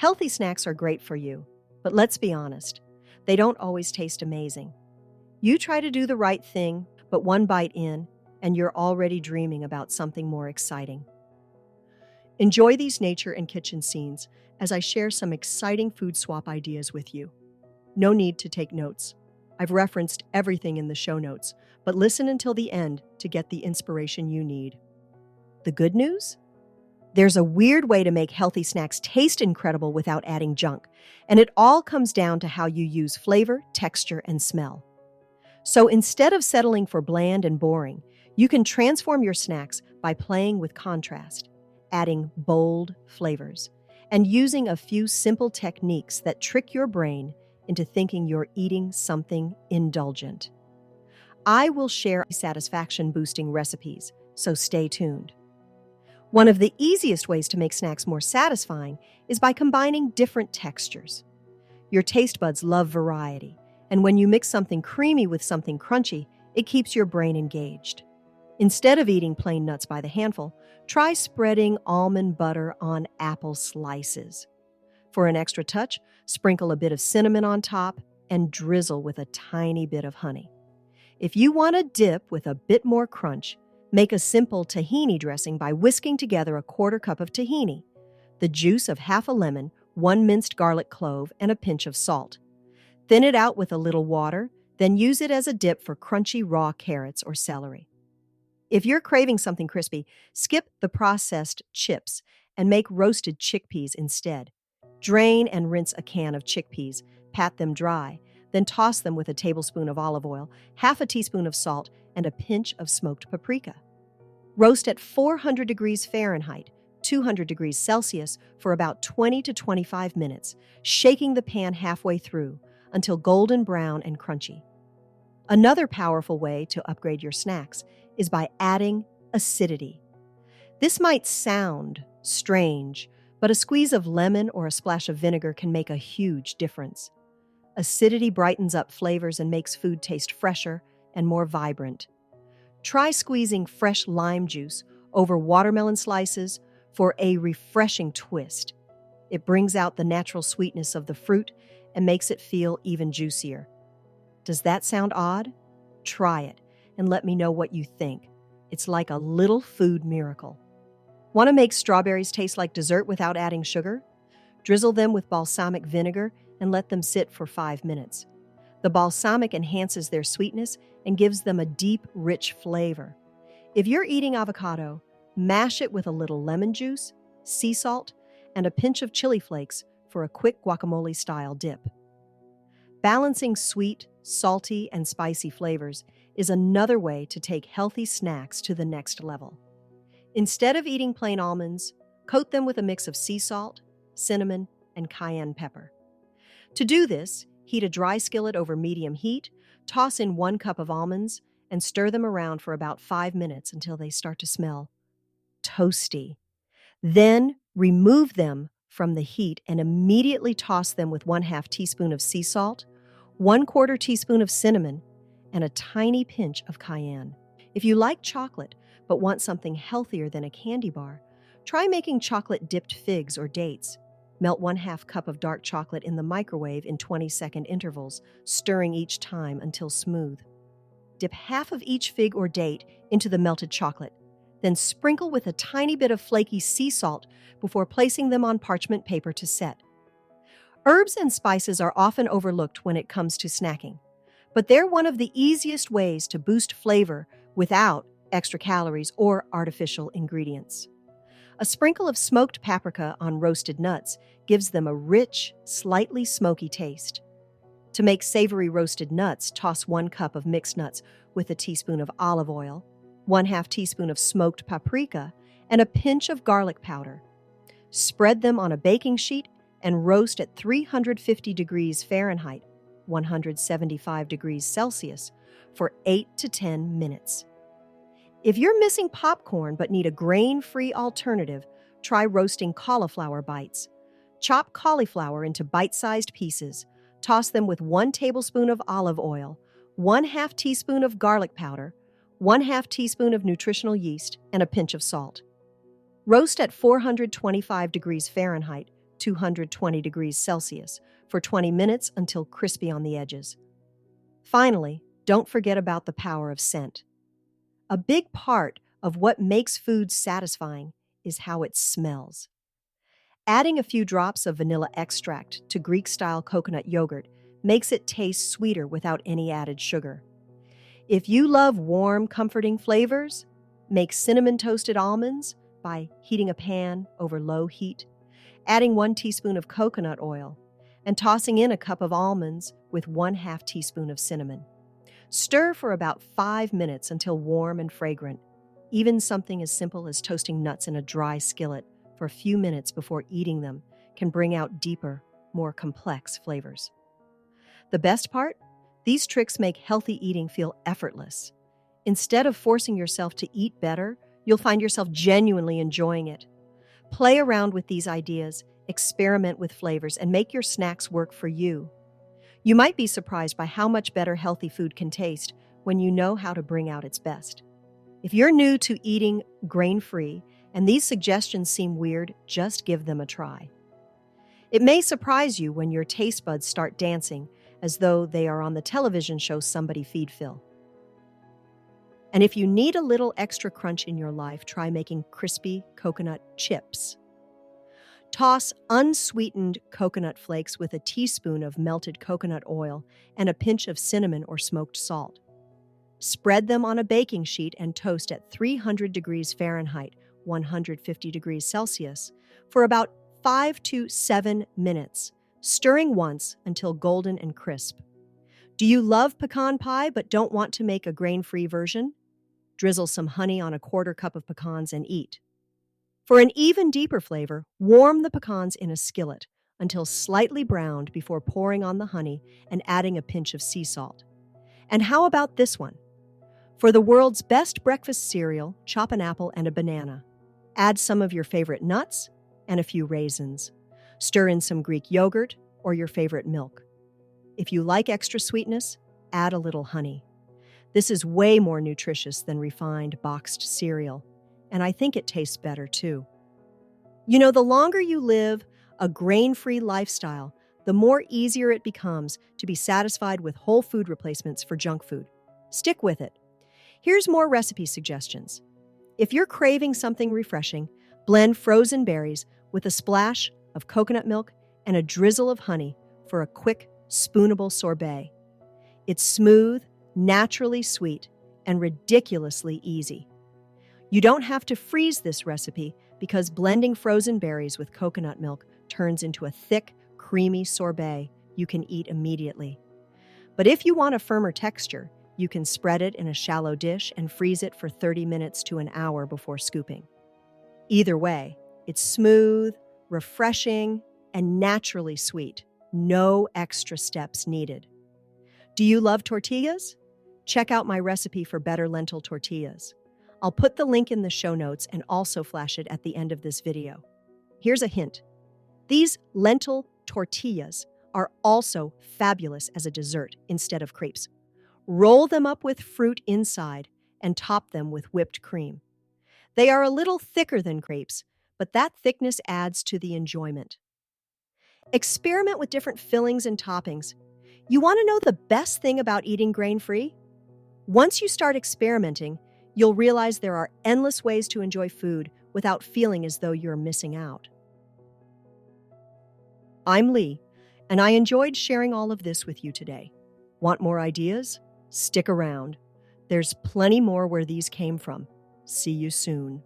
Healthy snacks are great for you, but let's be honest, they don't always taste amazing. You try to do the right thing, but one bite in, and you're already dreaming about something more exciting. Enjoy these nature and kitchen scenes as I share some exciting food swap ideas with you. No need to take notes. I've referenced everything in the show notes, but listen until the end to get the inspiration you need. The good news? There's a weird way to make healthy snacks taste incredible without adding junk, and it all comes down to how you use flavor, texture, and smell. So instead of settling for bland and boring, you can transform your snacks by playing with contrast, adding bold flavors, and using a few simple techniques that trick your brain into thinking you're eating something indulgent. I will share satisfaction-boosting recipes, so stay tuned. One of the easiest ways to make snacks more satisfying is by combining different textures. Your taste buds love variety, and when you mix something creamy with something crunchy, it keeps your brain engaged. Instead of eating plain nuts by the handful, try spreading almond butter on apple slices. For an extra touch, sprinkle a bit of cinnamon on top and drizzle with a tiny bit of honey. If you want a dip with a bit more crunch, make a simple tahini dressing by whisking together a quarter cup of tahini, the juice of half a lemon, 1 minced garlic clove, and a pinch of salt. Thin it out with a little water, then use it as a dip for crunchy raw carrots or celery. If you're craving something crispy, skip the processed chips and make roasted chickpeas instead. Drain and rinse a can of chickpeas, pat them dry, then toss them with a tablespoon of olive oil, half a teaspoon of salt, and a pinch of smoked paprika. Roast at 400 degrees Fahrenheit, 200 degrees Celsius for about 20 to 25 minutes, shaking the pan halfway through until golden brown and crunchy. Another powerful way to upgrade your snacks is by adding acidity. This might sound strange, but a squeeze of lemon or a splash of vinegar can make a huge difference. Acidity brightens up flavors and makes food taste fresher and more vibrant. Try squeezing fresh lime juice over watermelon slices for a refreshing twist. It brings out the natural sweetness of the fruit and makes it feel even juicier. Does that sound odd? Try it and let me know what you think. It's like a little food miracle. Want to make strawberries taste like dessert without adding sugar? Drizzle them with balsamic vinegar and let them sit for 5 minutes. The balsamic enhances their sweetness and gives them a deep, rich flavor. If you're eating avocado, mash it with a little lemon juice, sea salt, and a pinch of chili flakes for a quick guacamole-style dip. Balancing sweet, salty, and spicy flavors is another way to take healthy snacks to the next level. Instead of eating plain almonds, coat them with a mix of sea salt, cinnamon, and cayenne pepper. To do this, heat a dry skillet over medium heat, toss in 1 cup of almonds, and stir them around for about 5 minutes until they start to smell toasty. Then remove them from the heat and immediately toss them with 1/2 teaspoon of sea salt, 1/4 teaspoon of cinnamon, and a tiny pinch of cayenne. If you like chocolate but want something healthier than a candy bar, try making chocolate-dipped figs or dates. Melt 1/2 cup of dark chocolate in the microwave in 20-second intervals, stirring each time until smooth. Dip half of each fig or date into the melted chocolate, then sprinkle with a tiny bit of flaky sea salt before placing them on parchment paper to set. Herbs and spices are often overlooked when it comes to snacking, but they're one of the easiest ways to boost flavor without extra calories or artificial ingredients. A sprinkle of smoked paprika on roasted nuts gives them a rich, slightly smoky taste. To make savory roasted nuts, toss 1 cup of mixed nuts with a teaspoon of olive oil, 1/2 teaspoon of smoked paprika, and a pinch of garlic powder. Spread them on a baking sheet and roast at 350 degrees Fahrenheit, 175 degrees Celsius, for 8 to 10 minutes. If you're missing popcorn but need a grain-free alternative, try roasting cauliflower bites. Chop cauliflower into bite-sized pieces, toss them with 1 tablespoon of olive oil, 1/2 teaspoon of garlic powder, 1/2 teaspoon of nutritional yeast, and a pinch of salt. Roast at 425 degrees Fahrenheit, 220 degrees Celsius, for 20 minutes until crispy on the edges. Finally, don't forget about the power of scent. A big part of what makes food satisfying is how it smells. Adding a few drops of vanilla extract to Greek-style coconut yogurt makes it taste sweeter without any added sugar. If you love warm, comforting flavors, make cinnamon toasted almonds by heating a pan over low heat, adding 1 teaspoon of coconut oil, and tossing in a cup of almonds with 1/2 teaspoon of cinnamon. Stir for about 5 minutes until warm and fragrant. Even something as simple as toasting nuts in a dry skillet for a few minutes before eating them can bring out deeper, more complex flavors. The best part? These tricks make healthy eating feel effortless. Instead of forcing yourself to eat better, you'll find yourself genuinely enjoying it. Play around with these ideas, experiment with flavors, and make your snacks work for you. You might be surprised by how much better healthy food can taste when you know how to bring out its best. If you're new to eating grain-free and these suggestions seem weird, just give them a try. It may surprise you when your taste buds start dancing as though they are on the television show Somebody Feed Phil. And if you need a little extra crunch in your life, try making crispy coconut chips. Toss unsweetened coconut flakes with a teaspoon of melted coconut oil and a pinch of cinnamon or smoked salt. Spread them on a baking sheet and toast at 300 degrees Fahrenheit, 150 degrees Celsius, for about 5 to 7 minutes, stirring once until golden and crisp. Do you love pecan pie but don't want to make a grain-free version? Drizzle some honey on a 1/4 cup of pecans and eat. For an even deeper flavor, warm the pecans in a skillet until slightly browned before pouring on the honey and adding a pinch of sea salt. And how about this one? For the world's best breakfast cereal, chop an apple and a banana. Add some of your favorite nuts and a few raisins. Stir in some Greek yogurt or your favorite milk. If you like extra sweetness, add a little honey. This is way more nutritious than refined boxed cereal, and I think it tastes better too. You know, the longer you live a grain-free lifestyle, the more easier it becomes to be satisfied with whole food replacements for junk food. Stick with it. Here's more recipe suggestions. If you're craving something refreshing, blend frozen berries with a splash of coconut milk and a drizzle of honey for a quick, spoonable sorbet. It's smooth, naturally sweet, and ridiculously easy. You don't have to freeze this recipe because blending frozen berries with coconut milk turns into a thick, creamy sorbet you can eat immediately. But if you want a firmer texture, you can spread it in a shallow dish and freeze it for 30 minutes to an hour before scooping. Either way, it's smooth, refreshing, and naturally sweet. No extra steps needed. Do you love tortillas? Check out my recipe for better lentil tortillas. I'll put the link in the show notes and also flash it at the end of this video. Here's a hint. These lentil tortillas are also fabulous as a dessert instead of crepes. Roll them up with fruit inside and top them with whipped cream. They are a little thicker than crepes, but that thickness adds to the enjoyment. Experiment with different fillings and toppings. You want to know the best thing about eating grain-free? Once you start experimenting, you'll realize there are endless ways to enjoy food without feeling as though you're missing out. I'm Lee, and I enjoyed sharing all of this with you today. Want more ideas? Stick around. There's plenty more where these came from. See you soon.